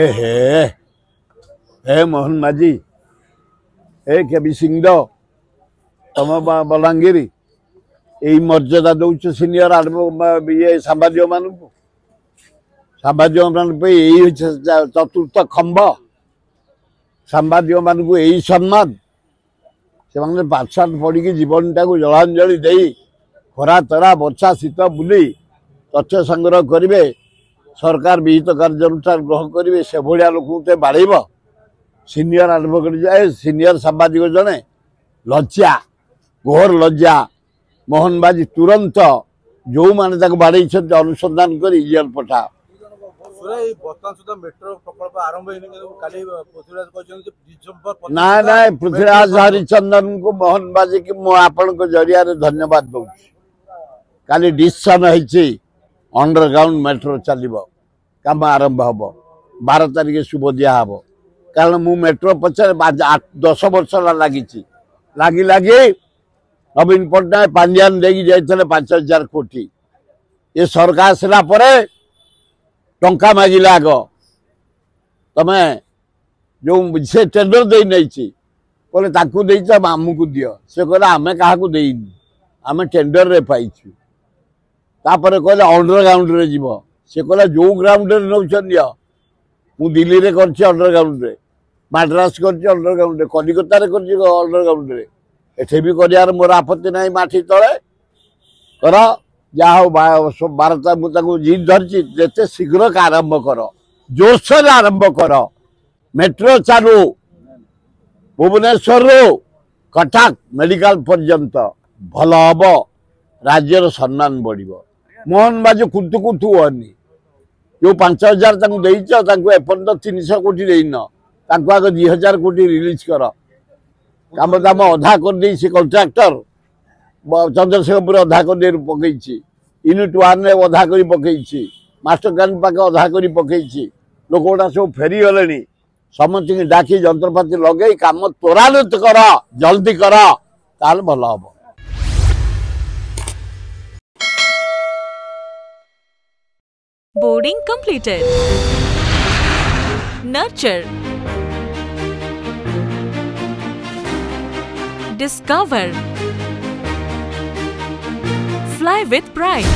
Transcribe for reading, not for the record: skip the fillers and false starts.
हे हे मोहन माझी हे केबी सिंह तुम बलांगीर यही मर्यादा दौच सिनियर ये सांबादिक मान चतुर्थ खंब सांबादिक मान यही सम्मान से पाठशाठ पढ़ी जीवन टाक जलांजलि दे खरा तरा वर्षा शीत बुली तथ्य संग्रह करेंगे सरकार विहित कार्यानुष्ठान ग्रहण करेंगे से भाया लोक बाड़ब सीनियर एडवोकेट जाए सीनियर सांबादिक जड़े लज्जा घोर लज्जा मोहन बाजी तुरंत जो मैंने बाड़े अनुसंधान कर जेल पठा ना ना पृथ्वीराज हरिचंदन को मोहन बाजी की आपण जरिया धन्यवाद दूँ काली डिसीजन होती अंडरग्राउंड मेट्रो चलो कम आरंभ हम 12 तारिख शुभ दिहब कारण मु मेट्रो पचर 10 वर्ष लगी लगी लगी नवीन पट्टनायक पांड्यान देकी जाइए 5,000 कोटी ये सरकार आसला टंका मागिले आग तमें जो से टेंडर दे नहीं कहले आमको दियो से कहला आम क्या आम टेंडर रे पाइछु तापर कहले अंडरग्राउंड रे जीव से कहला जो ग्राउंड रे नौछन दियो मु दिल्ली रे करछि अंडरग्राउंड रे मद्रास करछि अंडरग्राउंड रे कलिकता रे करछि अंडरग्राउंड रे एठे भी करियार मोर आपत्ति नहीं माठी तले कर जा हो 12 मुझे जीत धरची जिते शीघ्र का आरंभ कर जोरसोर आरंभ कर मेट्रो चालू भुवनेश्वर कटक मेडिकल पर्यंत भल हम राज्यर सम्मान बढ़ मोहन बाजू कुंतु कुंतु हनी जो 5,000 एपर्यंत 300 कोटी देन आग 2,000 कोटी रिलीज कर कम दाम अधा कर से कंट्राक्टर चंद्रशेखरपुर अधा कर पकई यूनिट 1 रे अधा कर पकई मास्टर प्लान पाखे अधा कर पकई लोक गुड़ा सब फेरीगले समस्त डाकी जंत्रपाति लगे कम त्वरान्वित कर जल्दी कर ताल भल हम Boarding completed. Nurture. Discover. Fly with pride.